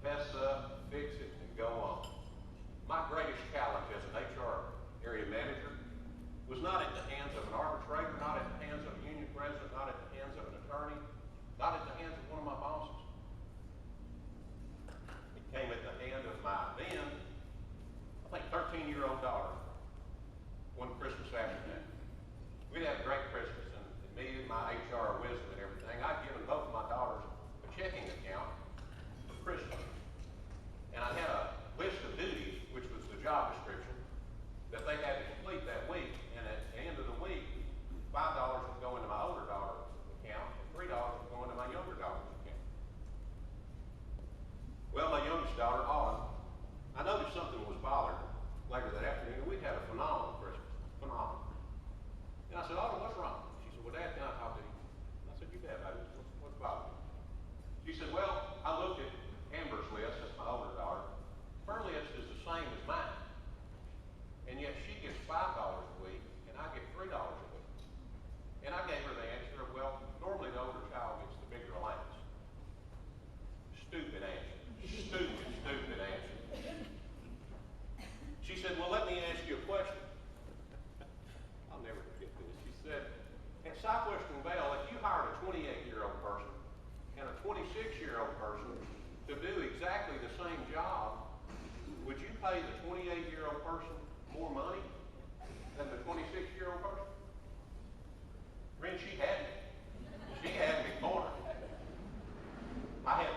mess up, fix it, and go on. My greatest challenge as an HR area manager was not at the hands of an arbitrator, not at the hands of a union president, not at the hands of an attorney, not at the hands of one of my bosses. It came at the hand of my then, I think, 13-year-old daughter one Christmas afternoon. We'd had a great Christmas, and me and my HR wisdom and everything, I'd given both of my daughters a checking account for Christmas. And I had a list of duties, which was the job description, that they had to complete that week. And at the end of the week, $5 would go into my older daughter's account, and $3 would go into my younger daughter's account. Well, my youngest daughter, Autumn, I noticed something was bothering her later that afternoon. We'd had a phenomenal Christmas. Phenomenal. And I said, Autumn, what's wrong? She said, well, Dad, can I talk to you? And I said, you bet, baby. What's bothering you? She said, well, I looked at Amber's list, that's my older daughter. Her list is the same as mine. And yet she gets $5 a week, and I get $3 a week. And I gave her the answer of, well, normally the older child gets the bigger allowance. Stupid answer. Stupid answer. She said, well, let me ask you a question. I'll never forget this. She said, at Southwestern Bell, if you hired a 28-year-old person and a 26-year-old person to do exactly the same job, would you pay the 28-year-old person more money than the 26-year-old person? Friend, she had me. She had me cornered. I had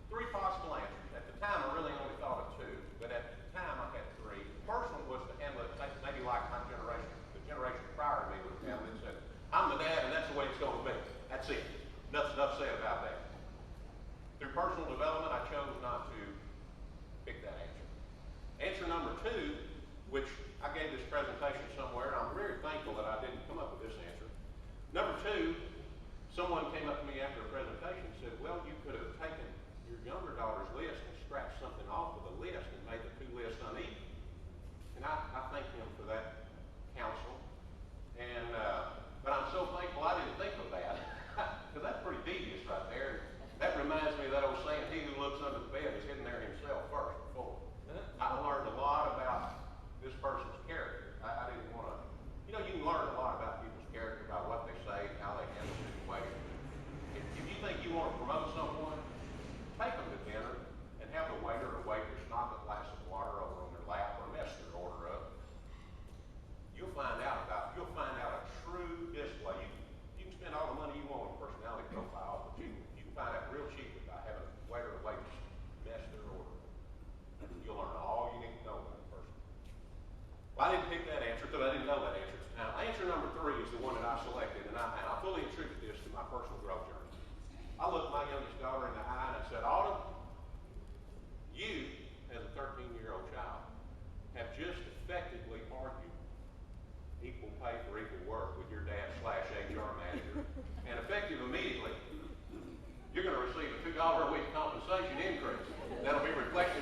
3 possible answers. At the time, I really only thought of 2, but at the time, I had 3. The first one was to handle it maybe like my generation, the generation prior to me would have handled it and said, I'm the dad, and that's the way it's going to be. That's it. Nothing enough said about that. Through personal development, I chose not to pick that answer. Answer number 2, which I gave this presentation somewhere, and I'm very thankful that I didn't come up with this answer. Number 2, someone came up to me after a presentation and said, well, you could have taken your younger daughter's list and scratched something off of the list and made the 2 lists unequal. And I thank him for that counsel. And but I'm so thankful I didn't think of that, because that's pretty devious right there. That reminds me of that old saying, he who looks under the bed is hidden there himself first before. I learned a lot about this person's character. I didn't want to, you can learn a lot about people's character, about what they say, how they handle situations. If you think you want to promote someone, take them to dinner and have the waiter or waitress knock a glass of water over on their lap or mess their order up. You'll find out a true display. You can spend all the money you want on a personality profile, but you can find out real cheap by having a waiter or waitress mess their order. You'll learn all you need to know about a person. Well, I didn't pick that answer because I didn't know that answer. Now, answer number 3 is the one that I selected, and I fully attribute this to my personal growth journey. I looked my youngest daughter in the eye and I said, Autumn, you, as a 13-year-old child, have just effectively argued equal pay for equal work with your dad/HR manager, and effective immediately, you're going to receive a $2 a week compensation increase. That'll be reflected